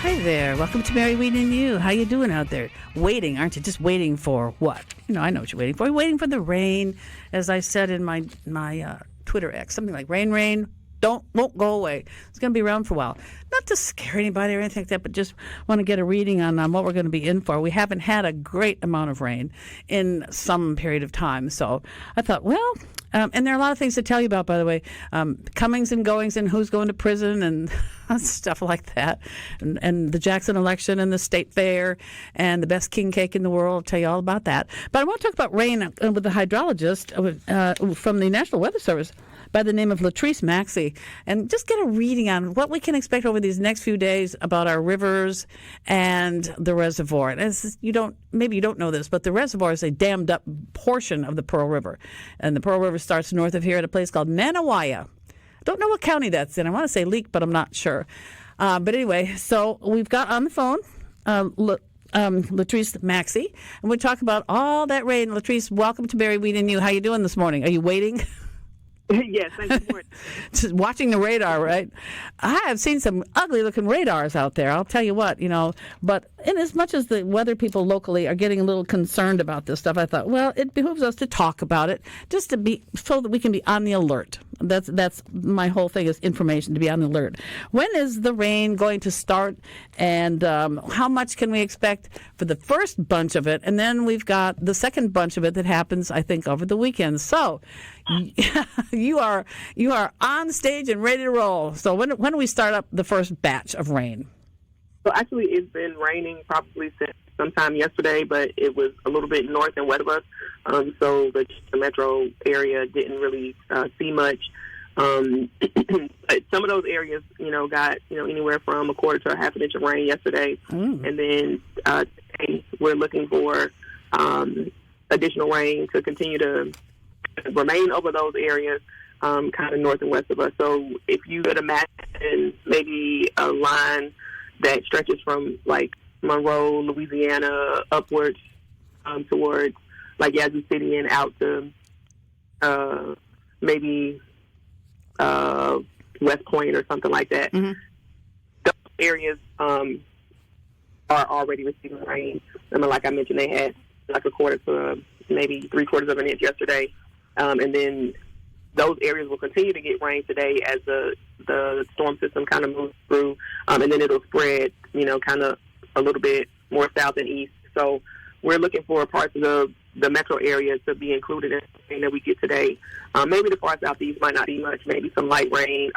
Hi there. Welcome to Mary, Wieden, and You. How you doing out there? Waiting, aren't you? Just waiting for what? I know what you're waiting for. You're waiting for the rain, as I said in my Twitter X. Something like rain, won't go away. It's going to be around for a while. Not to scare anybody or anything like that, but just want to get a reading on what we're going to be in for. We haven't had a great amount of rain in some period of time. So I thought, well... and there are a lot of things to tell you about, by the way, comings and goings and who's going to prison and stuff like that, and the Jackson election and the state fair and the best king cake in the world. I'll tell you all about that. But I want to talk about rain with the hydrologist from the National Weather Service by the name of Latrice Maxey, and just get a reading on what we can expect over these next few days about our rivers and the reservoir. And maybe you don't know this, but the reservoir is a dammed up portion of the Pearl River, and the Pearl River starts north of here at a place called Nanawaya. I don't know what county that's in. I want to say Leak, but I'm not sure. But anyway, so we've got on the phone Latrice Maxey, and we talk about all that rain. Latrice, welcome to Mary, Wieden, and You. How you doing this morning? Are you waiting? Yes, thank you. Just watching the radar, right? I have seen some ugly-looking radars out there, I'll tell you what, But in as much as the weather people locally are getting a little concerned about this stuff, I thought, well, it behooves us to talk about it, just to be so that we can be on the alert. That's my whole thing is information, to be on the alert. When is the rain going to start, and how much can we expect for the first bunch of it? And then we've got the second bunch of it that happens, I think, over the weekend. So you are on stage and ready to roll. So when do we start up the first batch of rain? So actually, it's been raining probably since sometime yesterday, but it was a little bit north and west of us. So the metro area didn't really see much. But some of those areas, got anywhere from a quarter to a half an inch of rain yesterday, and then today we're looking for additional rain to continue to remain over those areas, kind of north and west of us. So if you could imagine maybe a line that stretches from like Monroe, Louisiana, upwards towards like Yazoo City and out to maybe West Point or something like that. Mm-hmm. Those areas are already receiving rain. Like I mentioned, they had like a quarter to maybe 3/4 of an inch yesterday. And then those areas will continue to get rain today as the storm system kind of moves through, and then it'll spread, kind of a little bit more south and east. So we're looking for parts of the metro area to be included in the rain that we get today. Maybe the far southeast might not be much, maybe some light rain,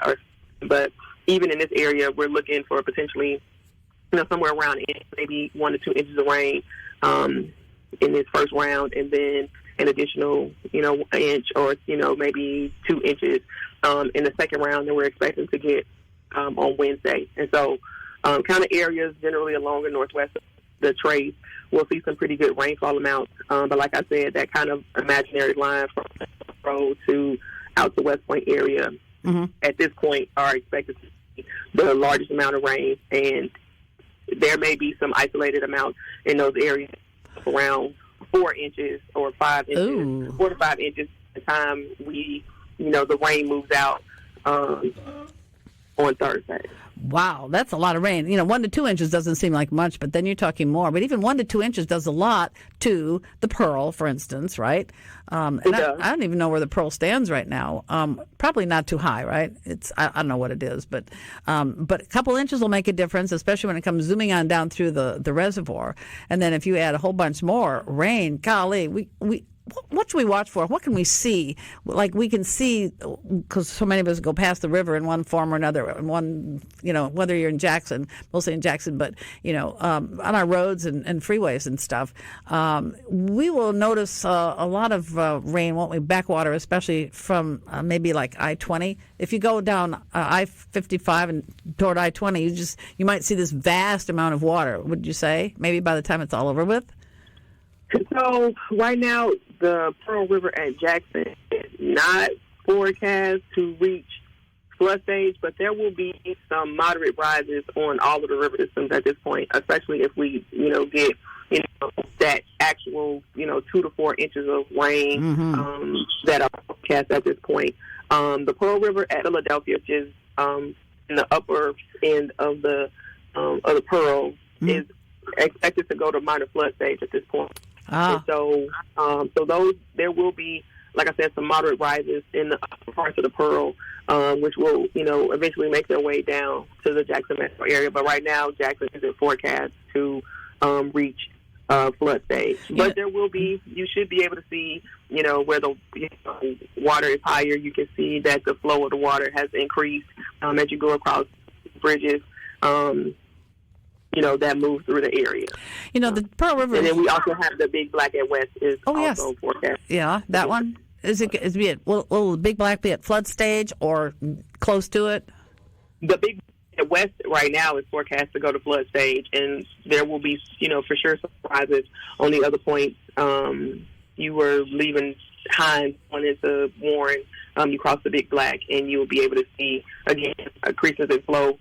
but even in this area, we're looking for potentially, somewhere around maybe 1 to 2 inches of rain in this first round, and then an additional, an inch or, maybe 2 inches in the second round that we're expecting to get on Wednesday. And so kind of areas generally along the northwest of the Trace will see some pretty good rainfall amounts. But like I said, that kind of imaginary line from Road to out to West Point area at this point are expected to see the largest amount of rain. And there may be some isolated amounts in those areas around 4 inches or 5 inches, Ooh. 4 to 5 inches by the time the rain moves out on Thursday. Wow, that's a lot of rain. 1 to 2 inches doesn't seem like much, but then you're talking more. But even 1 to 2 inches does a lot to the Pearl, for instance, right? And I don't even know where the Pearl stands right now. Probably not too high, right? I don't know what it is, but a couple inches will make a difference, especially when it comes zooming on down through the reservoir. And then if you add a whole bunch more rain, golly, what should we watch for? What can we see? Like we can see, because so many of us go past the river in one form or another, whether you're in Jackson, mostly in Jackson, but, on our roads and freeways and stuff, we will notice a lot of rain, won't we? Backwater, especially from maybe like I-20. If you go down I-55 and toward I-20, you might see this vast amount of water, would you say? Maybe by the time it's all over with? So right now, the Pearl River at Jackson is not forecast to reach flood stage, but there will be some moderate rises on all of the river systems at this point, especially if we, get, that actual, 2 to 4 inches of rain that are forecast at this point. The Pearl River at Philadelphia, which is in the upper end of the of the Pearl is expected to go to minor flood stage at this point. And so there will be, like I said, some moderate rises in the upper parts of the Pearl, which will, eventually make their way down to the Jackson metro area. But right now, Jackson isn't forecast to reach flood stage. But there will be, you should be able to see, where the water is higher. You can see that the flow of the water has increased as you go across bridges. That move through the area. The Pearl River. And then we also have the Big Black at West is also forecast. Yeah, that one. Will the Big Black be at flood stage or close to it? The Big Black at West right now is forecast to go to flood stage, and there will be, for sure, surprises on the other points. You were leaving Hines, going into Warren, you cross the Big Black, and you will be able to see, again, increases in flow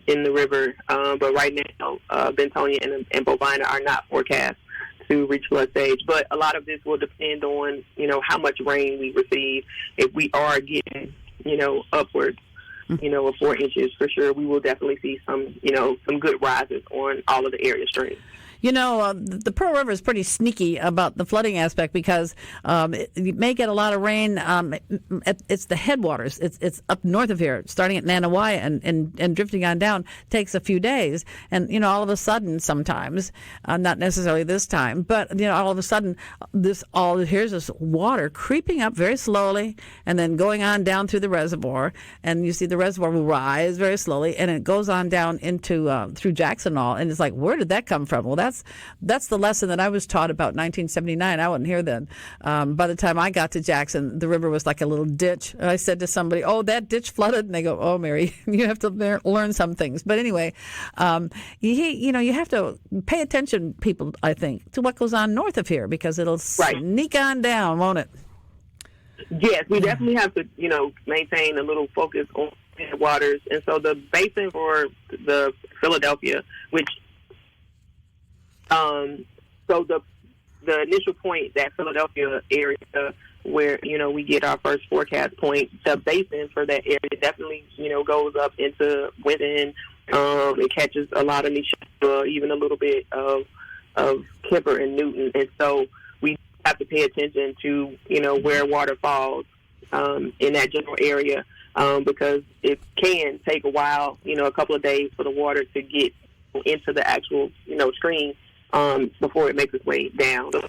in the river. But right now, Bentonia and Bovina are not forecast to reach flood stage. But a lot of this will depend on, how much rain we receive. If we are getting, upwards, of 4 inches, for sure, we will definitely see some good rises on all of the area streams. The Pearl River is pretty sneaky about the flooding aspect because you may get a lot of rain. It's the headwaters. It's up north of here, starting at Nanawai and drifting on down. Takes a few days, and all of a sudden, sometimes, not necessarily this time, but all of a sudden, here's this water creeping up very slowly, and then going on down through the reservoir, and you see the reservoir will rise very slowly, and it goes on down into through Jackson all, and it's like, where did that come from? Well, that's the lesson that I was taught about 1979. I wasn't here then. By the time I got to Jackson, the river was like a little ditch. And I said to somebody, "Oh, that ditch flooded," and they go, "Oh, Mary, you have to learn some things." But anyway, you have to pay attention, people, I think, to what goes on north of here because it'll sneak on down, won't it? Yes, we definitely have to, maintain a little focus on the waters. And so the basin for the Philadelphia, which so the initial point, that Philadelphia area where, we get our first forecast point, the basin for that area definitely, goes up into Wieden. It catches a lot of Nisha, even a little bit of Kemper and Newton. And so we have to pay attention to, where water falls in that general area because it can take a while, a couple of days for the water to get into the actual, stream. Before it makes its way down. So,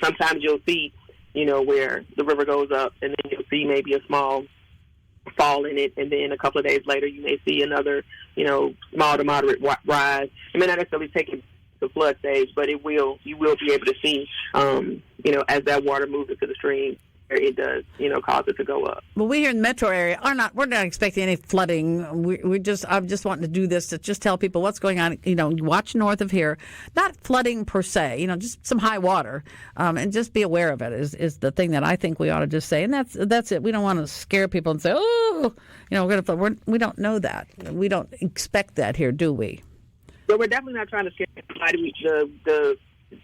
sometimes you'll see, where the river goes up and then you'll see maybe a small fall in it, and then a couple of days later you may see another, small to moderate rise. It may not necessarily take it to flood stage, but you will be able to see, as that water moves into the stream, it does, cause it to go up. Well, we here in the metro area we're not expecting any flooding. I'm just wanting to do this to just tell people what's going on. Watch north of here, not flooding per se. Just some high water, and just be aware of it is the thing that I think we ought to just say. And that's it. We don't want to scare people and say, oh, we're going to flood. We don't know that. We don't expect that here, do we? So we're definitely not trying to scare anybody.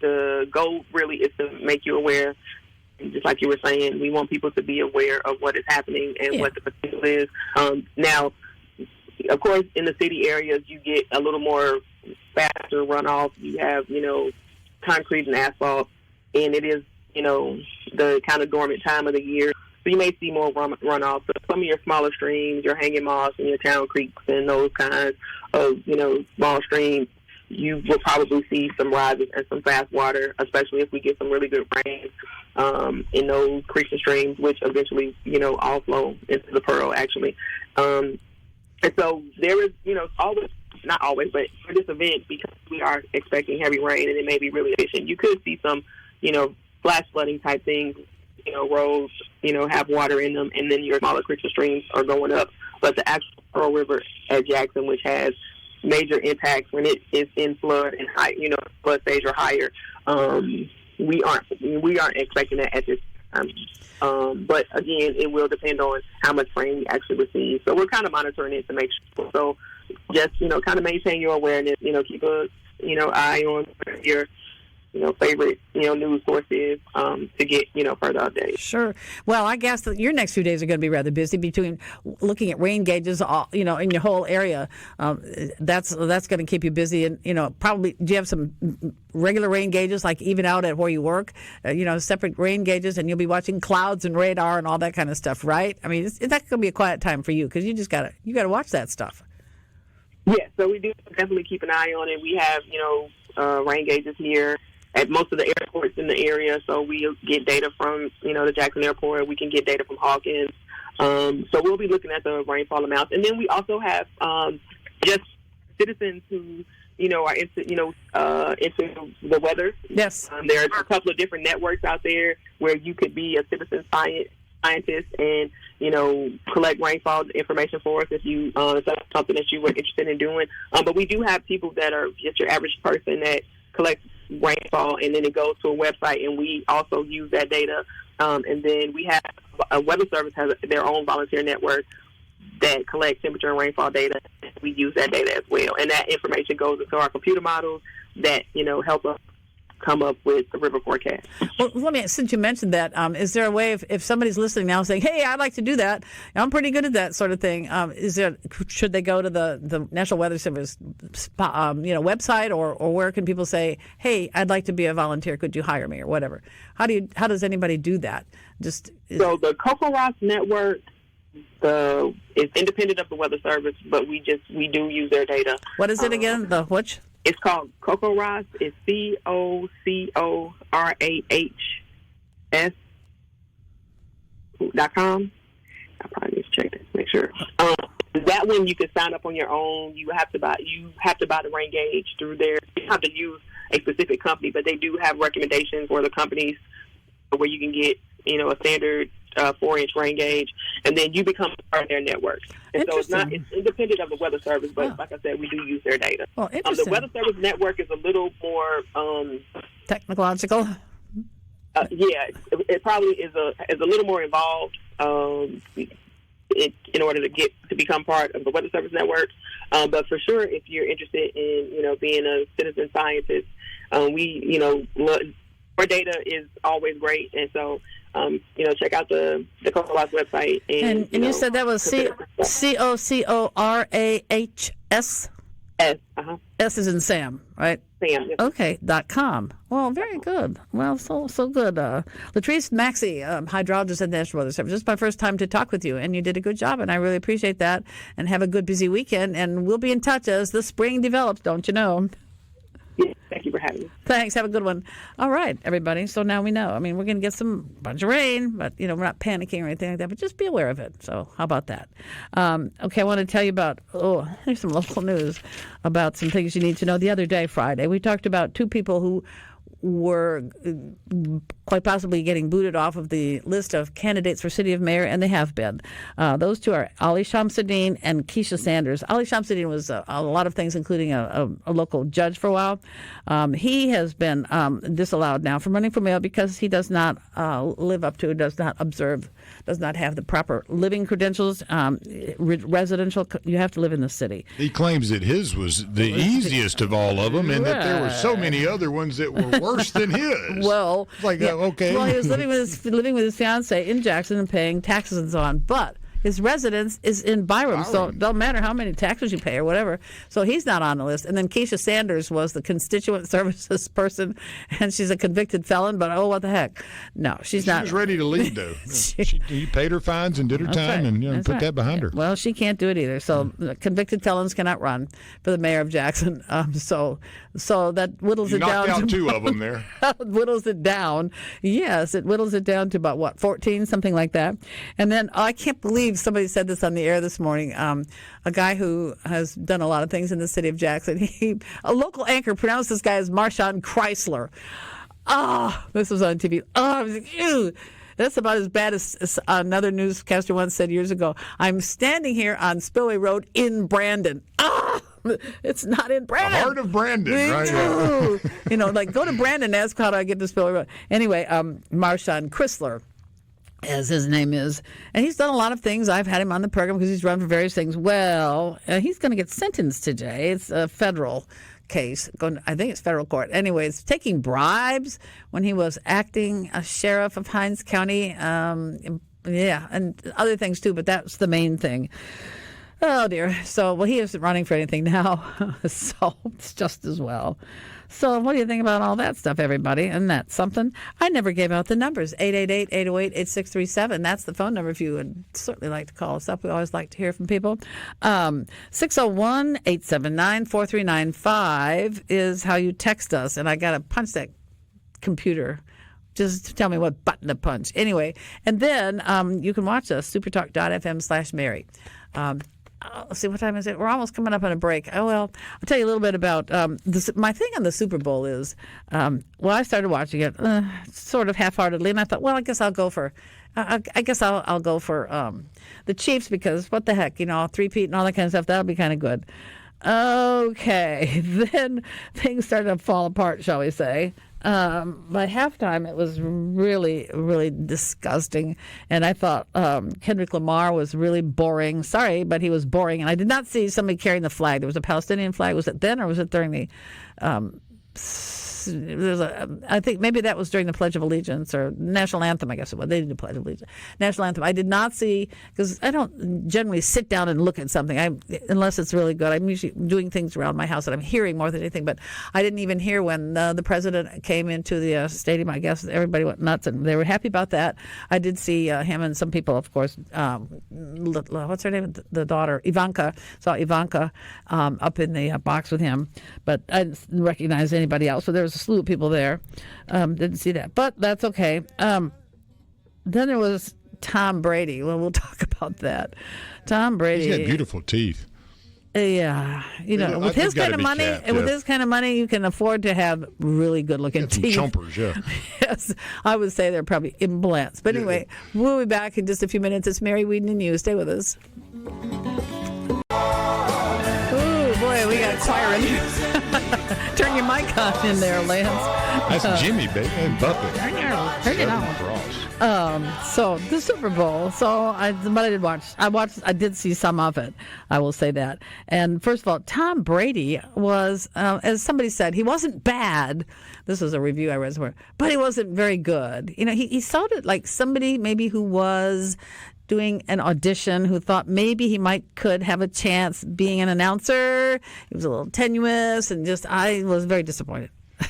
The goal really is to make you aware. Just like you were saying, we want people to be aware of what is happening and what the potential is. Now, of course, in the city areas, you get a little more faster runoff. You have, concrete and asphalt, and it is, the kind of dormant time of the year. So you may see more runoff. But some of your smaller streams, your hanging moss and your town creeks and those kinds of, small streams, you will probably see some rises and some fast water, especially if we get some really good rain in those creeks and streams, which eventually, all flow into the Pearl, actually. And so there is, always, not always, but for this event, because we are expecting heavy rain and it may be really efficient, you could see some, flash flooding type things, roads, have water in them, and then your smaller creeks and streams are going up. But the actual Pearl River at Jackson, which has major impacts when it is in flood and high, flood stage or higher, we aren't expecting that at this time. But again, it will depend on how much rain we actually receive. So we're kind of monitoring it to make sure. So just kind of maintain your awareness. Keep a eye on where your favorite, news sources to get, further updates. Sure. Well, I guess that your next few days are going to be rather busy between looking at rain gauges, in your whole area. That's going to keep you busy. And, probably, do you have some regular rain gauges, like even out at where you work, separate rain gauges, and you'll be watching clouds and radar and all that kind of stuff, right? I mean, that's going to be a quiet time for you because you got to watch that stuff. Yeah, so we do definitely keep an eye on it. We have, rain gauges here at most of the airports in the area, so we get data from, the Jackson Airport. We can get data from Hawkins. So we'll be looking at the rainfall amounts. And then we also have just citizens who, are into, into the weather. Yes. There's a couple of different networks out there where you could be a citizen scientist and, collect rainfall information for us if you if that's something that you were interested in doing. But we do have people that are just your average person that collects rainfall, and then it goes to a website, and we also use that data. And then we have a weather service has their own volunteer network that collects temperature and rainfall data. We use that data as well, and that information goes into our computer models that help us come up with the river forecast. Well, since you mentioned that, is there a way if somebody's listening now saying, "Hey, I'd like to do that. I'm pretty good at that sort of thing." Should they go to the National Weather Service, website, or where can people say, "Hey, I'd like to be a volunteer. Could you hire me?" or whatever? How does anybody do that? So the Coco Ross Network is independent of the Weather Service, but we do use their data. What is it again? The which? It's called Coco Ross. It's COCORAHS.com. I probably need to check this, make sure. That one you can sign up on your own. You have to buy the rain gauge through there. You don't have to use a specific company, but they do have recommendations for the companies where you can get a standard 4-inch rain gauge, and then you become part of their network. And so it's independent of the Weather Service, but like I said, we do use their data. Well, interesting. The Weather Service network is a little more technological. It probably is a little more involved in order to become part of the Weather Service network. But for sure, if you're interested in being a citizen scientist, our data is always great, and so check out the Coco Ross website. And you said that was COCORAHS? S. S is in Sam, right? Sam. Yes. Okay, .com. Well, very good. Well, so good. Latrice Maxey, hydrologist at the National Weather Service. This is my first time to talk with you, and you did a good job, and I really appreciate that. And have a good, busy weekend, and we'll be in touch as the spring develops, don't you know? Yes, thank you for having me. Thanks. Have a good one. All right, everybody. So now we know. I mean, we're going to get some bunch of rain, but, we're not panicking or anything like that, but just be aware of it. So how about that? Okay, I want to tell you about, there's some local news about some things you need to know. The other day, Friday, we talked about two people who were quite possibly getting booted off of the list of candidates for city of mayor, and they have been. Those two are Ali Shamsuddin and Keisha Sanders. Ali Shamsuddin was a lot of things, including a local judge for a while. He has been disallowed now from running for mayor because he does not live up to, does not observe, does not have the proper living credentials. Residential, you have to live in the city. He claims that his was the easiest of all of them, and that there were so many other ones that were worse than his. Well, okay. Well, he was living with his fiancée in Jackson and paying taxes and so on, but his residence is in Byram, so it don't matter how many taxes you pay or whatever. So he's not on the list. And then Keisha Sanders was the constituent services person, and she's a convicted felon, but what the heck. No, she's not. She was ready to leave, though. He paid her fines and did her time and put that behind her. Well, she can't do it either. So convicted felons cannot run for the mayor of Jackson. So that whittles it down. Knocked out two of them there. Whittles it down. Yes, it whittles it down to about, 14, something like that. And then I can't believe somebody said this on the air this morning. A guy who has done a lot of things in the city of Jackson. A local anchor pronounced this guy as Marshawn Chrysler. This was on TV. I was like, ew. That's about as bad as another newscaster once said years ago. I'm standing here on Spillway Road in Brandon. It's not in Brandon. The heart of Brandon, right? Go to Brandon and ask how do I get to Spillway Road. Anyway, Marshawn Chrysler as his name is. And he's done a lot of things. I've had him on the program because he's run for various things. Well, he's going to get sentenced today. It's a federal case. I think it's federal court. Anyways, taking bribes when he was acting as sheriff of Hinds County. Yeah, and other things too, but that's the main thing. Oh, dear. So, well, he isn't running for anything now, so it's just as well. So what do you think about all that stuff, everybody? And that's something. I never gave out the numbers, 888-808-8637. That's the phone number if you would certainly like to call us up. We always like to hear from people. 601-879-4395 is how you text us. And I got to punch that computer just to tell me what button to punch. Anyway, and then you can watch us, supertalk.fm/Mary. Let's see, what time is it? We're almost coming up on a break. Oh, well, I'll tell you a little bit about my thing on the Super Bowl is, well, I started watching it sort of half-heartedly, and I thought, well, I guess I'll go for the Chiefs because what the heck, 3-peat and all that kind of stuff, that'll be kind of good. Okay, then things started to fall apart, shall we say. By halftime, it was really, really disgusting. And I thought Kendrick Lamar was really boring. Sorry, but he was boring. And I did not see somebody carrying the flag. There was a Palestinian flag. Was it then or was it during the I think maybe that was during the Pledge of Allegiance or National Anthem, I guess it was. They did the Pledge of Allegiance. National Anthem. I did not see, because I don't generally sit down and look at something unless it's really good. I'm usually doing things around my house that I'm hearing more than anything, but I didn't even hear when the president came into the stadium. I guess everybody went nuts, and they were happy about that. I did see him and some people, of course, what's her name? The daughter, Ivanka. Saw Ivanka up in the box with him, but I didn't recognize anybody else. So there was a slew of people there. Didn't see that, but that's okay. Then there was Tom Brady. Well, we'll talk about that. Tom Brady. He's got beautiful teeth. Yeah, with his kind of money, you can afford to have really good-looking teeth. Chompers, yeah. Yes, I would say they're probably implants. But anyway, we'll be back in just a few minutes. It's Mary, Wieden, and you. Stay with us. Oh boy, we got choir in here. Turn your mic on in there, Lance. That's Jimmy, baby, and Buffett. Turn it on. So the Super Bowl. I did see some of it. I will say that. And first of all, Tom Brady was, as somebody said, he wasn't bad. This was a review I read somewhere, but he wasn't very good. He sounded like somebody maybe who was doing an audition who thought maybe he could have a chance being an announcer. He was a little tenuous, and I was very disappointed.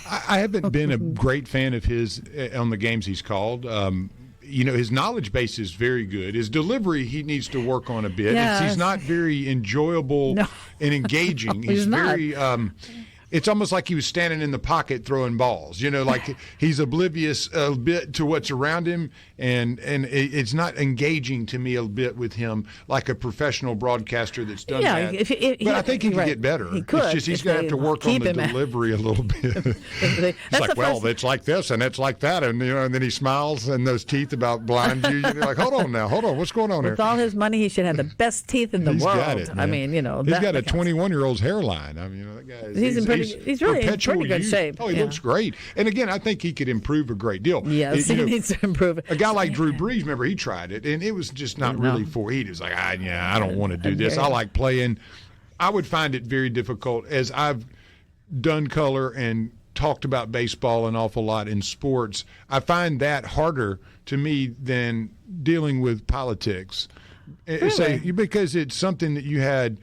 I haven't been a great fan of his on the games he's called. His knowledge base is very good. His delivery, he needs to work on a bit. Yes. He's not very enjoyable and engaging. No, he's very... it's almost like he was standing in the pocket throwing balls. Like he's oblivious a bit to what's around him, and it's not engaging to me a bit with him like a professional broadcaster that's done that. But I think he could get better. He could. It's just he's going to have to work on the delivery a little bit. It's like, it's like this and it's like that, and and then he smiles, and those teeth about blind you. You're like, hold on, what's going on there? With all his money, he should have the best teeth in the world. Got it, I mean, he's got a 21-year-old's hairline. I mean, that guy. He's really in pretty good shape. Oh, he looks great. And again, I think he could improve a great deal. Yes, he needs to improve it. A guy like Drew Brees, remember, he tried it, and it was just not really for. He was like, I don't want to do this. I like playing. I would find it very difficult, as I've done color and talked about baseball an awful lot in sports. I find that harder to me than dealing with politics. Really? Because it's something that you had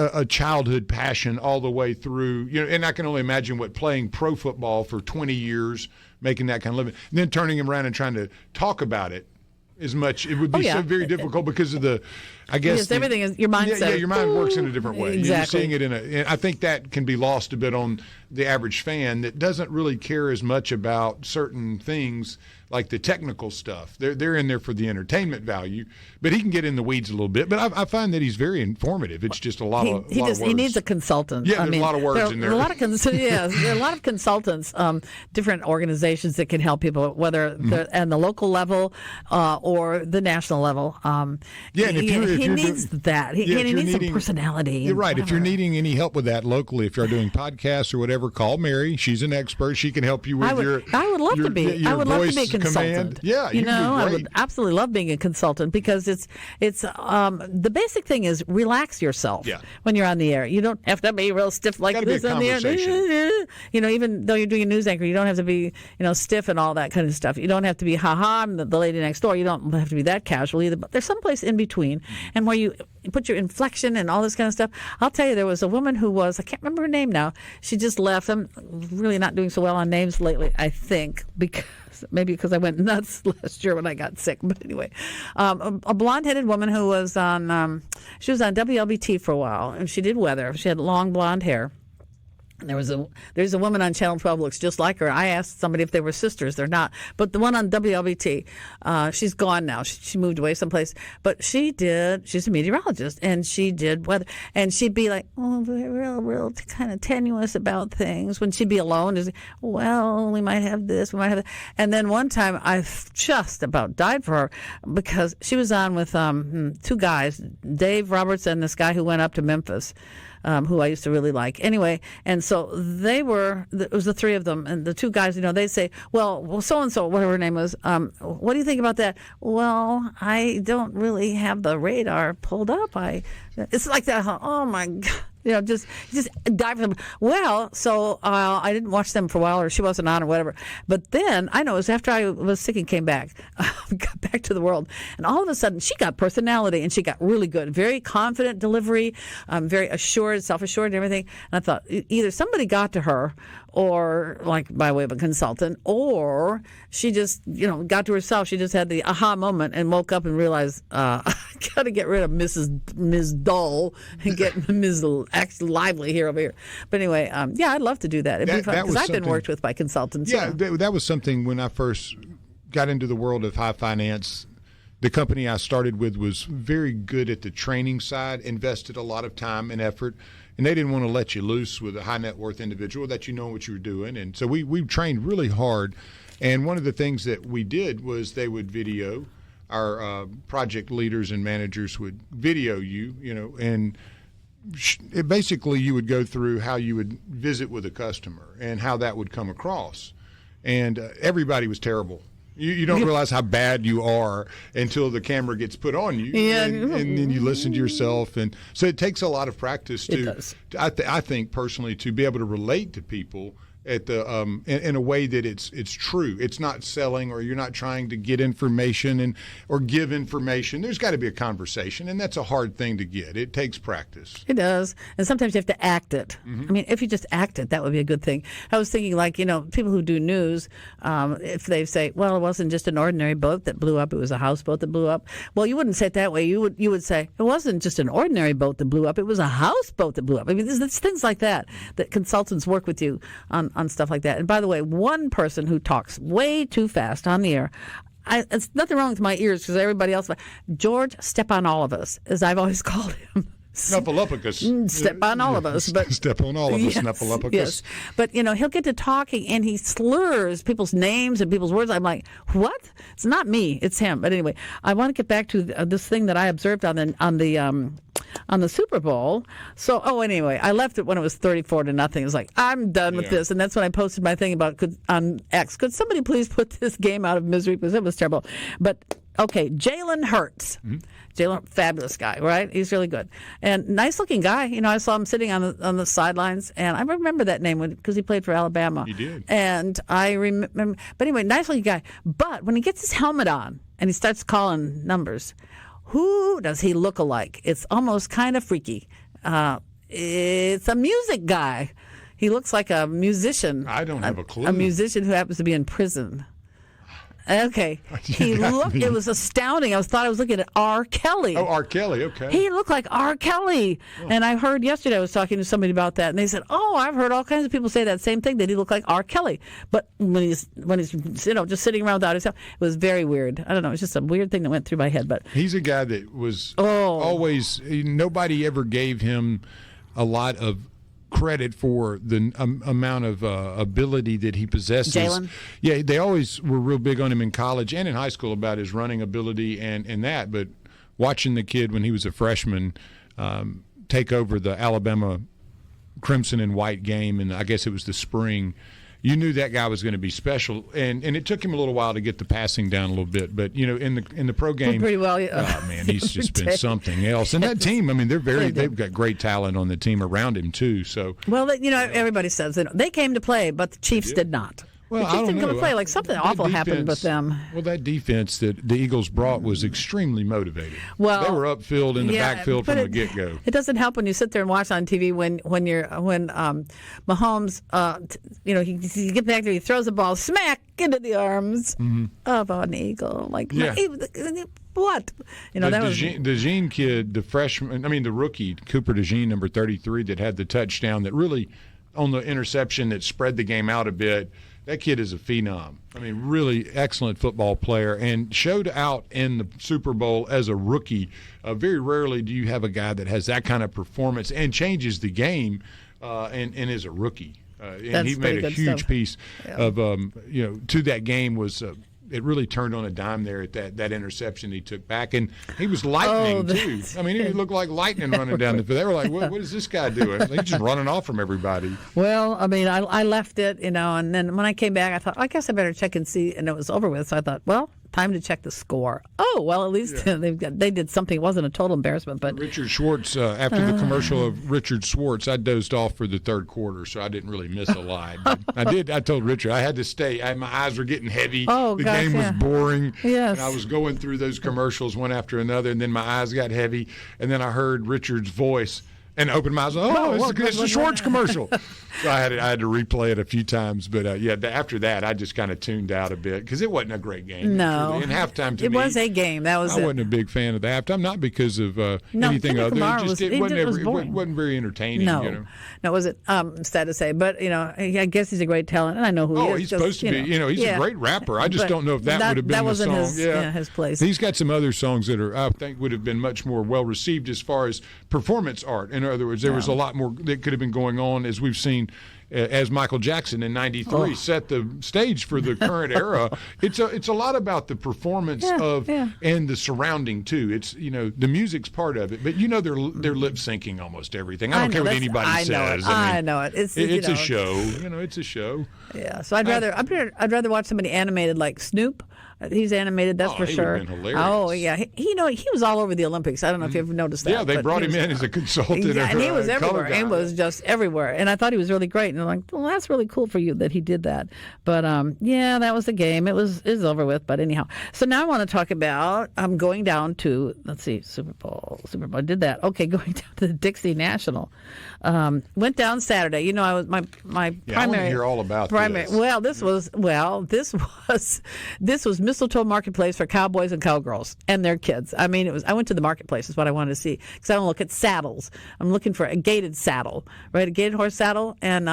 a childhood passion all the way through, and I can only imagine what playing pro football for 20 years, making that kind of living, and then turning around and trying to talk about it as much. It would be so very difficult because of everything is your mindset. Yeah, your mind works in a different way. Exactly. You're seeing it I think that can be lost a bit on the average fan that doesn't really care as much about certain things like the technical stuff. They're in there for the entertainment value, but he can get in the weeds a little bit. But I find that he's very informative. It's just a lot of words. He needs a consultant. Yeah, there's a lot of words in there. There are a lot of consultants, different organizations that can help people, whether they're at the local level or the national level. He needs that. He needs some personality. You're right. If you're needing any help with that locally, if you're doing podcasts or whatever, call Mary. She's an expert. She can help you with your. I would love to be. I would love to be a consultant. Yeah, you know, be I great. would absolutely love being a consultant because it's the basic thing is relax yourself when you're on the air. You don't have to be real stiff like this on the air. You know, even though you're doing a news anchor, you don't have to be stiff and all that kind of stuff. You don't have to be I'm the lady next door. You don't have to be that casual either. But there's someplace in between, and where you put your inflection and all this kind of stuff. I'll tell you, there was a woman who was, I can't remember her name now. She just left. I'm really not doing so well on names lately, I think, because I went nuts last year when I got sick. But anyway, a blonde-headed woman who was she was on WLBT for a while, and she did weather. She had long blonde hair. And there's a woman on Channel 12 looks just like her. I asked somebody if they were sisters. They're not. But the one on WLBT, she's gone now. She moved away someplace. But she's a meteorologist, and she did weather. And she'd be like, real kind of tenuous about things. When she'd be alone, we might have this, we might have that. And then one time, I just about died for her because she was on with two guys, Dave Roberts and this guy who went up to Memphis. Who I used to really like. Anyway, and so it was the three of them, and the two guys, they say, well, so-and-so, whatever her name was, what do you think about that? Well, I don't really have the radar pulled up. It's like that, oh my God. Just dive for them. Well, so I didn't watch them for a while, or she wasn't on, or whatever. But then I know it was after I was sick and came back, got back to the world, and all of a sudden she got personality, and she got really good, very confident delivery, very assured, self-assured, and everything. And I thought either somebody got to her, or like by way of a consultant, or she just got to herself. She just had the aha moment and woke up and realized I got to get rid of Ms. Dull and get Ms. Lively here over here. But anyway, I'd love to do that. It'd be fun because I've been worked with by consultants. Yeah, that was something when I first got into the world of high finance. The company I started with was very good at the training side, invested a lot of time and effort, and they didn't want to let you loose with a high net worth individual that you know what you were doing. And so we trained really hard. And one of the things that we did was they would video. Our project leaders and managers would video you, and basically you would go through how you would visit with a customer and how that would come across. And everybody was terrible. You don't realize how bad you are until the camera gets put on you, and then you listen to yourself. And so it takes a lot of practice I think personally, to be able to relate to people at the in a way that it's true. It's not selling, or you're not trying to get information or give information. There's got to be a conversation, and that's a hard thing to get. It takes practice. It does, and sometimes you have to act it. Mm-hmm. I mean, if you just act it, that would be a good thing. I was thinking, like, people who do news, if they say, well, it wasn't just an ordinary boat that blew up; it was a houseboat that blew up. Well, you wouldn't say it that way. You would say it wasn't just an ordinary boat that blew up; it was a houseboat that blew up. I mean, there's things like that consultants work with you on stuff like that. And by the way, one person who talks way too fast on the air, it's nothing wrong with my ears because everybody else, George Stephanopoulos, as I've always called him. Snuffleupagus. Step on all of us. But step on all of us, Snuffleupagus. Yes. But, he'll get to talking and he slurs people's names and people's words. I'm like, what? It's not me. It's him. But anyway, I want to get back to this thing that I observed on the Super Bowl. So, anyway, I left it when it was 34-0. It was like, I'm done with this. And that's when I posted my thing about on X. Could somebody please put this game out of misery because it was terrible. But okay, Jalen Hurts. Mm-hmm. Jalen, fabulous guy, right? He's really good. And nice-looking guy. I saw him sitting on the sidelines, and I remember that name because he played for Alabama. He did. And I remember, but anyway, nice-looking guy. But when he gets his helmet on and he starts calling numbers, who does he look alike? It's almost kind of freaky. It's a music guy. He looks like a musician. I don't have a clue. A musician who happens to be in prison. Okay. It was astounding. I thought I was looking at R. Kelly. Oh, R. Kelly, okay. He looked like R. Kelly. Oh. And I heard yesterday, I was talking to somebody about that, and they said, I've heard all kinds of people say that same thing, that he looked like R. Kelly. But when he's just sitting around without himself, it was very weird. I don't know, it was just a weird thing that went through my head. But he's a guy that was always, nobody ever gave him a lot of credit for the amount of ability that he possesses. Jalen? Yeah, they always were real big on him in college and in high school about his running ability and that. But watching the kid when he was a freshman take over the Alabama Crimson and White game, and I guess it was the spring, you knew that guy was going to be special, and it took him a little while to get the passing down a little bit. But in the pro game, pretty well. Oh man, he's just been something else. And that team, I mean, they've got great talent on the team around him too. So everybody says they came to play, but the Chiefs did not. Well, the Chiefs didn't come to play. Like something awful happened with them. Well, that defense that the Eagles brought was extremely motivated. Well, they were upfield in the backfield from the get-go. It doesn't help when you sit there and watch on TV when Mahomes, he gets back there, he throws the ball smack into the arms of an Eagle. Like, what? That was the DeJean kid, the rookie Cooper DeJean, number 33, that had the touchdown that really on the interception that spread the game out a bit. That kid is a phenom. I mean, really excellent football player, and showed out in the Super Bowl as a rookie. Very rarely do you have a guy that has that kind of performance and changes the game and is a rookie. And he made a huge piece of to that game was it really turned on a dime there at that interception he took back. And he was lightning, too. I mean, he looked like lightning running down the field. They were like, what is this guy doing? He's just running off from everybody. Well, I mean, I left it, and then when I came back, I thought, I guess I better check and see, and it was over with. So I thought, well, time to check the score. Oh, well, at least they did something. It wasn't a total embarrassment. But Richard Schwartz, after the commercial of Richard Schwartz, I dozed off for the third quarter, so I didn't really miss a lie. I told Richard I had to stay. My eyes were getting heavy. The game was boring. Yes. And I was going through those commercials one after another, and then my eyes got heavy, and then I heard Richard's voice. And opened my eyes. It's a Schwartz commercial. So I had to replay it a few times. But after that, I just kind of tuned out a bit because it wasn't a great game. No, in halftime it was a game. That was. I wasn't a big fan of the halftime, not because of anything other. It wasn't very entertaining. No, was it? Sad to say, but I guess he's a great talent, and I know who he is. He's supposed to be. He's a great rapper. I just don't know if that would have been the song. His place. He's got some other songs that I think would have been much more well received as far as performance art. In other words, there was a lot more that could have been going on, as we've seen, as Michael Jackson in '93 set the stage for the current era. It's a lot about the performance and the surrounding too. It's the music's part of it, but they're lip syncing almost everything. I don't care what anybody says. I know it. It's a show. It's a show. Yeah. So I'd rather watch somebody animated like Snoop. He's animated, that's for sure. Been hilarious. Oh yeah, he was all over the Olympics. I don't know if you ever noticed that. Yeah, they brought him in as a consultant. Yeah, and he was everywhere. He was just everywhere, and I thought he was really great. And I'm like, well, that's really cool for you that he did that. But that was the game. It was over with. But anyhow, so now I want to talk about going down to Super Bowl. I did that. Okay, going down to the Dixie National. Went down Saturday. I was my primary. I want to hear all about this. Well, this was Mistletoe Marketplace for cowboys and cowgirls and their kids. I mean, I went to the marketplace is what I wanted to see because I want to look at saddles. I'm looking for a gated saddle, right? A gated horse saddle, and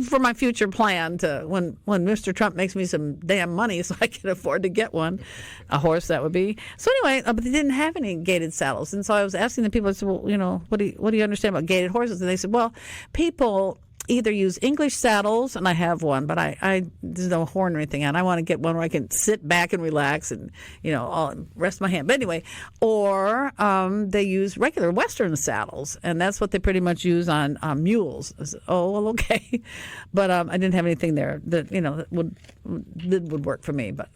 for my future plan to when Mr. Trump makes me some damn money so I can afford to get one, a horse that would be. So anyway, but they didn't have any gated saddles, and so I was asking the people. I said, well, what do you understand about gated horses? And they said, well, people either use English saddles, and I have one, but there's no horn or anything on. I want to get one where I can sit back and relax and, I'll rest my hand. But anyway, or they use regular Western saddles, and that's what they pretty much use on mules. I said, oh, well, okay. But I didn't have anything there that, that would work for me. But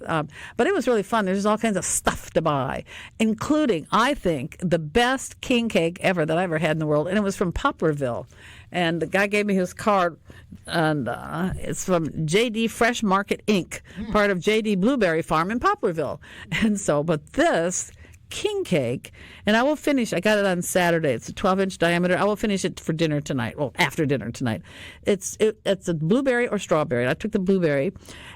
it was really fun. There's all kinds of stuff to buy, including, I think, the best king cake ever that I ever had in the world, and it was from Poplarville. And the guy gave me his card, and it's from J.D. Fresh Market, Inc., part of J.D. Blueberry Farm in Poplarville. And so, but this king cake, and I will finish. I got it on Saturday. It's a 12-inch diameter. I will finish it for dinner tonight. Well, after dinner tonight. It's a blueberry or strawberry. I took the blueberry,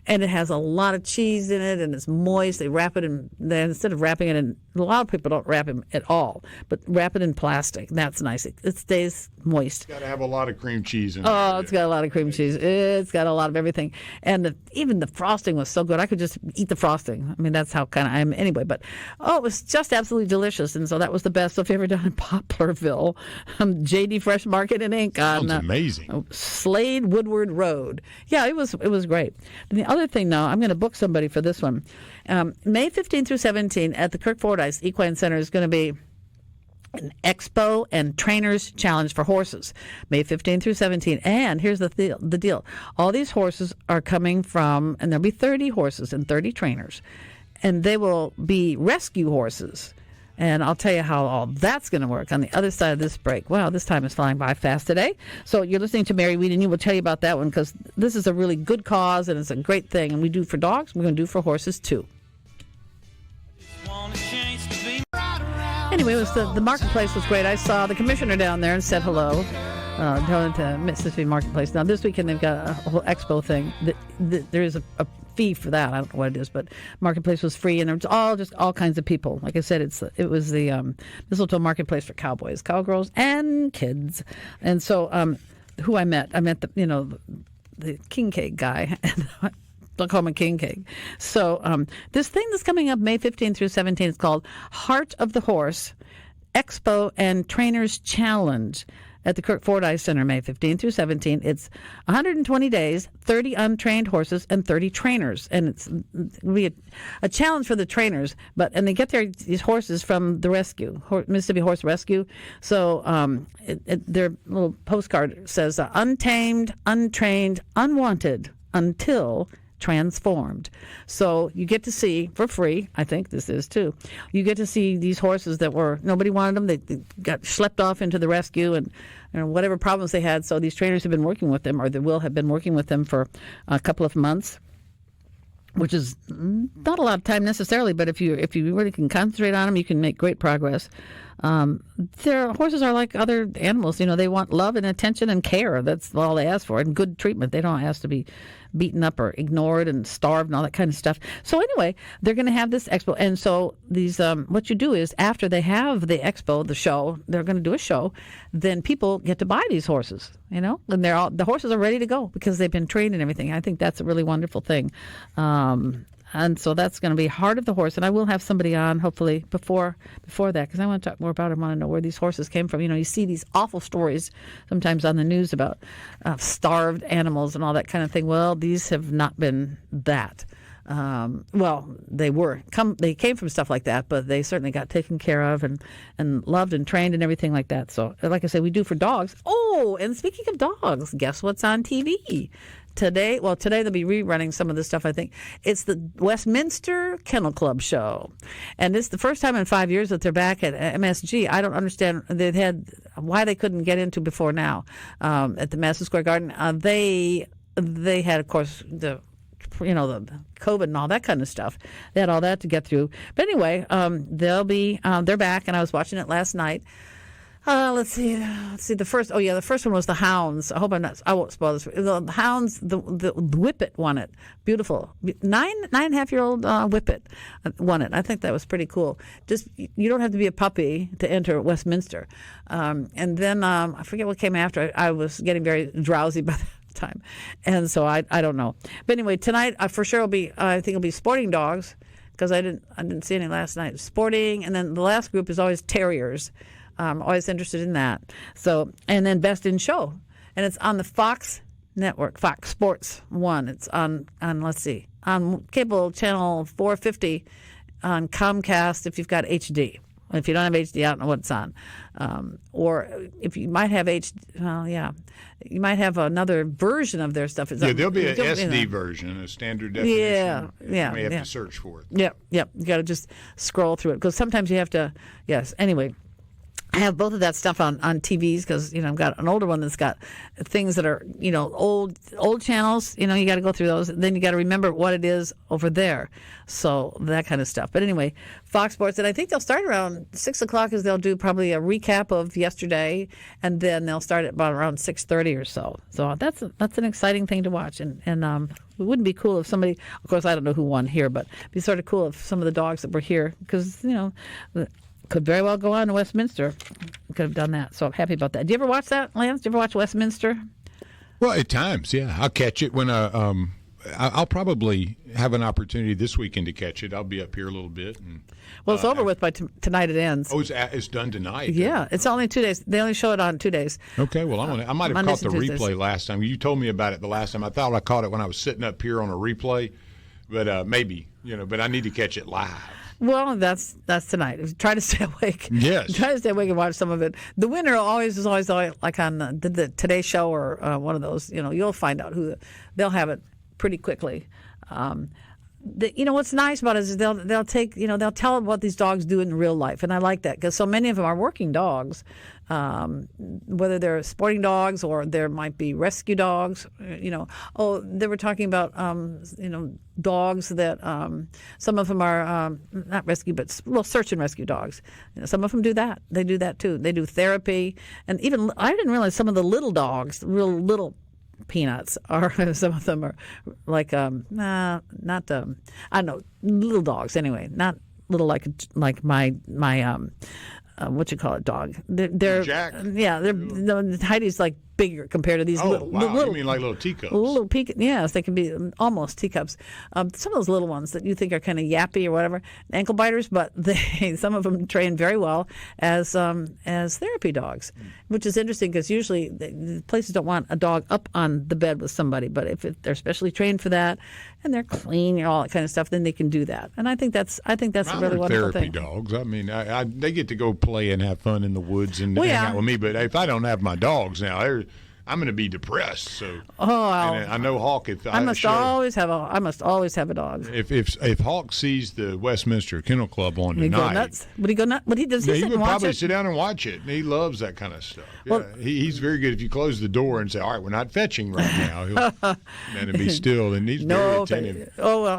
and it has a lot of cheese in it, and it's moist. They wrap it in. Instead of wrapping it in, a lot of people don't wrap it at all, but wrap it in plastic. That's nice. It stays moist. It's got to have a lot of cream cheese in it. Oh, it's got a lot of cream cheese. It's got a lot of everything, and even the frosting was so good. I could just eat the frosting. I mean, that's how kind of I am anyway. But it was just absolutely delicious, and so that was the best. So if you're ever down in Poplarville, J.D. Fresh Market and Inc. on amazing. Slade Woodward Road. Yeah, it was great. And the other thing now, I'm going to book somebody for this one. May 15 through 17 at the Kirk Fordyce Equine Center is going to be an expo and trainers challenge for horses, May 15 through 17. And here's the deal. All these horses are coming from, and there'll be 30 horses and 30 trainers, and they will be rescue horses. And I'll tell you how all that's going to work on the other side of this break. Wow, this time is flying by fast today. So you're listening to Mary Wieden. You will tell you about that one because this is a really good cause and it's a great thing. And we do for dogs. We're going to do for horses, too. Anyway, it was the marketplace was great. I saw the commissioner down there and said hello. Going to Mississippi Marketplace. Now, this weekend they've got a whole expo thing. There is a fee for that. I don't know what it is, but Marketplace was free, and there was all kinds of people. Like I said, it was the mistletoe marketplace for cowboys, cowgirls, and kids. And so, who I met the king cake guy. I'll call him a king cake. So this thing that's coming up May 15 through 17 is called Heart of the Horse Expo and Trainers Challenge at the Kirk Fordyce Center, May 15 through 17. It's 120 days, 30 untrained horses, and 30 trainers. And it'll be a challenge for the trainers. And they get these horses from the rescue, Mississippi Horse Rescue. So their little postcard says, untamed, untrained, unwanted, until transformed. So you get to see for free, I think this is too, you get to see these horses that nobody wanted them. They got schlepped off into the rescue and whatever problems they had. So these trainers have been working with them, or they will have been working with them for a couple of months, which is not a lot of time necessarily, but if you really can concentrate on them, you can make great progress. Their horses are like other animals. They want love and attention and care. That's all they ask for, and good treatment. They don't ask to be beaten up or ignored and starved and all that kind of stuff. So anyway, they're going to have this expo. And so these, what you do is after they have the expo, the show, they're going to do a show, then people get to buy these horses, and the horses are ready to go because they've been trained and everything. I think that's a really wonderful thing. And so that's going to be Heart of the Horse. And I will have somebody on, hopefully, before that, because I want to talk more about it. I want to know where these horses came from. You see these awful stories sometimes on the news about starved animals and all that kind of thing. Well, these have not been that. They came from stuff like that, but they certainly got taken care of and loved and trained and everything like that. So, like I said, we do for dogs. Oh, and speaking of dogs, guess what's on TV? Today they'll be rerunning some of this stuff, I think. It's the Westminster Kennel Club show. And it's the first time in 5 years that they're back at MSG. I don't understand why they couldn't get into before now at the Madison Square Garden. They had, of course, the COVID and all that kind of stuff. They had all that to get through. But anyway, they're back, and I was watching it last night. Let's see. The first one was the Hounds. I won't spoil this. The Hounds, the Whippet won it. Beautiful. 9.5-year-old Whippet won it. I think that was pretty cool. Just, you don't have to be a puppy to enter Westminster. And then, I forget what came after. I was getting very drowsy by that time. And so I don't know. But anyway, tonight, for sure I think it'll be sporting dogs, because I didn't see any last night. Sporting, and then the last group is always terriers. I'm always interested in that. So, and then Best in Show, and it's on the Fox network, Fox Sports 1. It's on cable channel 450 on Comcast if you've got HD. If you don't have HD, I don't know what it's on. Or if you might have you might have another version of their stuff. There'll be an SD version, a standard definition. Yeah. You may have to search for it. Yep. You got to just scroll through it, because sometimes you have to. Yes. Anyway. I have both of that stuff on TVs because, I've got an older one that's got things that are, old channels. You got to go through those. Then you got to remember what it is over there. So that kind of stuff. But anyway, Fox Sports, and I think they'll start around 6 o'clock, as they'll do probably a recap of yesterday, and then they'll start at about around 6:30 or so. So that's an exciting thing to watch. And it wouldn't be cool if somebody, of course, I don't know who won here, but it'd be sort of cool if some of the dogs that were here, because, could very well go on to Westminster. Could have done that. So I'm happy about that. Do you ever watch that, Lance? Do you ever watch Westminster? Well, at times, yeah. I'll catch it when I'll probably have an opportunity this weekend to catch it. I'll be up here a little bit. And, it's over with by tonight. It ends. Oh, it's done tonight. Yeah, it's only 2 days. They only show it on 2 days. Okay, well, I might have caught the replay last time. You told me about it the last time. I thought I caught it when I was sitting up here on a replay, but maybe, but I need to catch it live. Well, that's tonight. Try to stay awake. Yes. Try to stay awake and watch some of it. The winner is always like on the Today Show or one of those. You'll find out they'll have it pretty quickly. What's nice about it is they'll tell what these dogs do in real life, and I like that because so many of them are working dogs, whether they're sporting dogs or there might be rescue dogs. They were talking about dogs that some of them are not rescue but search and rescue dogs. Some of them do that. They do that too. They do therapy, and even I didn't realize some of the little dogs, real little peanuts, are some of them are like I don't know, little dogs anyway, not little like my what you call it dog. They're Jack. Yeah, Heidi's like bigger compared to these little. You mean like little teacups? Yes, they can be almost teacups. Some of those little ones that you think are kind of yappy or whatever, ankle biters, but some of them train very well as therapy dogs, which is interesting because usually the places don't want a dog up on the bed with somebody, but if they're specially trained for that and they're clean and all that kind of stuff, then they can do that. And I think that's a really wonderful therapy thing. Dogs. I mean, they get to go play and have fun in the woods and hang out with me. But if I don't have my dogs now, I'm going to be depressed. So, and I know Hawk. I must always have a dog. If Hawk sees the Westminster Kennel Club on tonight, go nuts. Would he go nuts? He would probably sit down and watch it. He loves that kind of stuff. Yeah, well, he's very good. If you close the door and say, "All right, we're not fetching right now," he'll be still, and he's very attentive.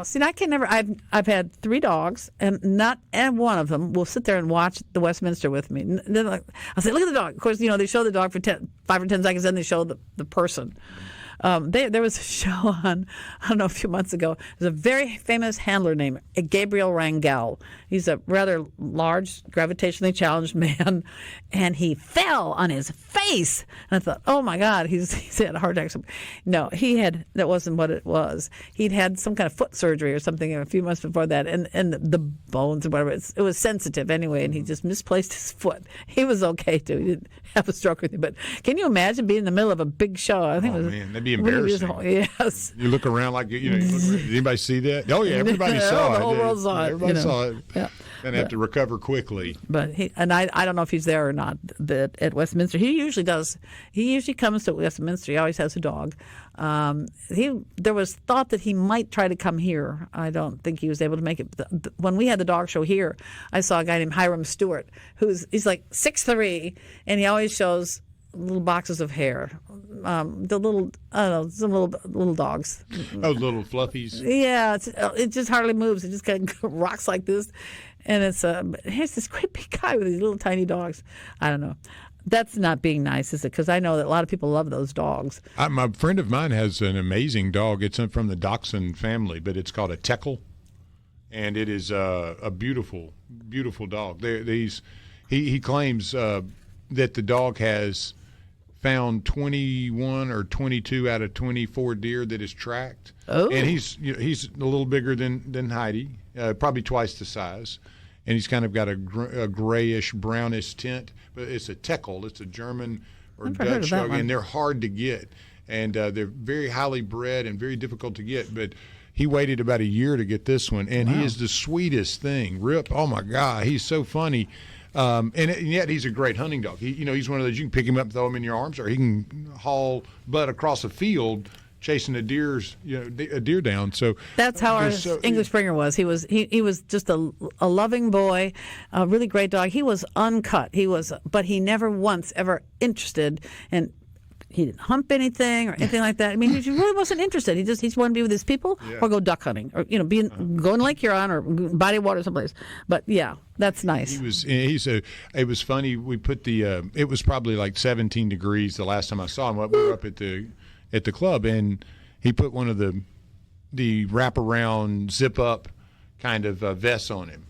See, I can never. I've had 3 dogs, and not one of them will sit there and watch the Westminster with me. And then I'll say, "Look at the dog." Of course, they show the dog for 5 or 10 seconds, then they show the person. There was a show on, I don't know, a few months ago. There's a very famous handler named Gabriel Rangel. He's a rather large, gravitationally challenged man, and he fell on his face. And I thought, oh my God, he's had a heart attack. No, that wasn't what it was. He'd had some kind of foot surgery or something a few months before that, and the bones and whatever, it was sensitive anyway, and he just misplaced his foot. He was okay too. He didn't have a stroke or anything. But can you imagine being in the middle of a big show? I think man, that'd be embarrassing. Yes. You look around like, did anybody see that? Oh, yeah, everybody saw it. The whole world saw it. Everybody saw it. Yeah. And have to recover quickly. But I don't know if he's there or not at Westminster. He usually does. He usually comes to Westminster. He always has a dog. There was thought that he might try to come here. I don't think he was able to make it. When we had the dog show here, I saw a guy named Hiram Stewart, he's like 6'3", and he always shows little boxes of hair. The little, I don't know, some little dogs. Oh, little fluffies. Yeah, it just hardly moves. It just kind of rocks like this, and here's this great big guy with these little tiny dogs. I don't know. That's not being nice, is it? Because I know that a lot of people love those dogs. My friend of mine has an amazing dog. It's from the Dachshund family, but it's called a Kennel, and it is a beautiful, beautiful dog. He claims that the dog has found 21 or 22 out of 24 deer that is tracked. Oh. And he's a little bigger than Heidi, probably twice the size. And he's kind of got a grayish, brownish tint. But it's a Kennel. It's a German or Dutch dog, and they're hard to get. And they're very highly bred and very difficult to get. But he waited about a year to get this one, and he is the sweetest thing. Rip, oh, my God, he's so funny. And yet he's a great hunting dog. He's one of those, you can pick him up, throw him in your arms, or he can haul butt across a field chasing a deer down. So that's how our English Springer was. He was just a loving boy, a really great dog. He was uncut. But he never once ever interested in. He didn't hump anything or anything like that. I mean, he really wasn't interested. He wanted to be with his people or go duck hunting or go in Lake Huron or body of water someplace. But yeah, that's nice. It was funny. We put it was probably like 17 degrees the last time I saw him. We were up at the club, and he put one of the wraparound zip up kind of vests on him,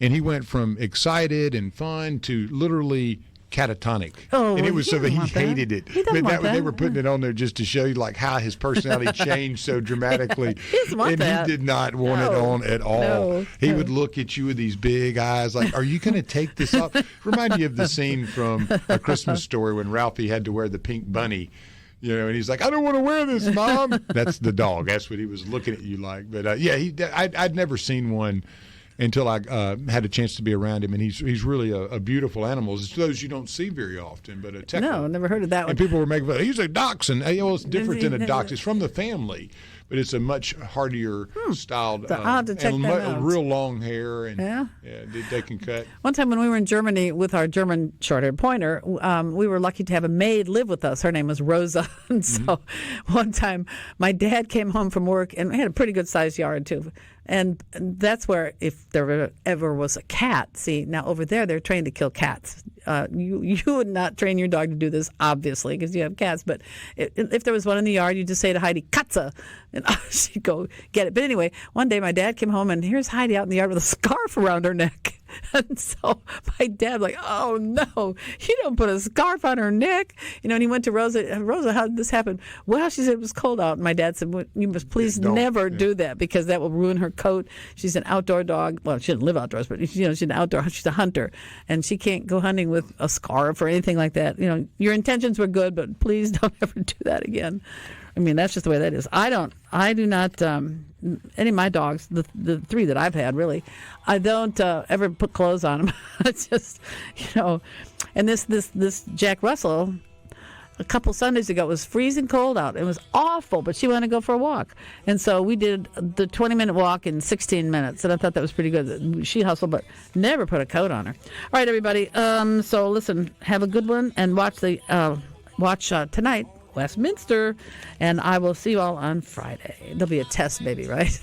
and he went from excited and fun to literally catatonic. And it was so that he hated it. They were putting it on there just to show you like how his personality changed so dramatically. He did not want it on at all. He would look at you with these big eyes like, are you going to take this off? Remind me of the scene from A Christmas Story when Ralphie had to wear the pink bunny. And he's like, I don't want to wear this, Mom. That's the dog. That's what he was looking at you like. But I'd never seen one. until I had a chance to be around him, and he's really a beautiful animal. It's those you don't see very often, but a Tekel. No, never heard of that one. And people were making fun. He's a dachshund. Well, it's different than a dachshund. It's from the family, but it's a much hardier styled I'll have to check and that out. real long hair, and Yeah? they can cut. One time when we were in Germany with our German short-haired pointer, we were lucky to have a maid live with us. Her name was Rosa. And so one time my dad came home from work, and we had a pretty good-sized yard, too. And that's where, if there ever was a cat, see, now over there, they're trained to kill cats. You would not train your dog to do this, obviously, because you have cats. But if there was one in the yard, you just say to Heidi, "Katze," and she'd go get it. But anyway, one day my dad came home, and here's Heidi out in the yard with a scarf around her neck. And so my dad, like, "Oh, no, you don't put a scarf on her neck." And he went to Rosa. "Rosa, how did this happen?" "Well," she said, "it was cold out." And my dad said, "Well, you must please never do that, because that will ruin her coat. She's an outdoor dog." Well, she doesn't live outdoors, but she's an outdoor. She's a hunter, and she can't go hunting with a scarf or anything like that. Your intentions were good, but please don't ever do that again. I mean, that's just the way that is. I do not, any of my dogs, the three that I've had, really, I don't ever put clothes on them. It's just, and this Jack Russell, a couple Sundays ago, it was freezing cold out. It was awful, but she wanted to go for a walk. And so we did the 20-minute walk in 16 minutes, and I thought that was pretty good. She hustled, but never put a coat on her. All right, everybody. So listen, have a good one, and watch tonight, Westminster, and I will see you all on Friday. There'll be a test, maybe, right?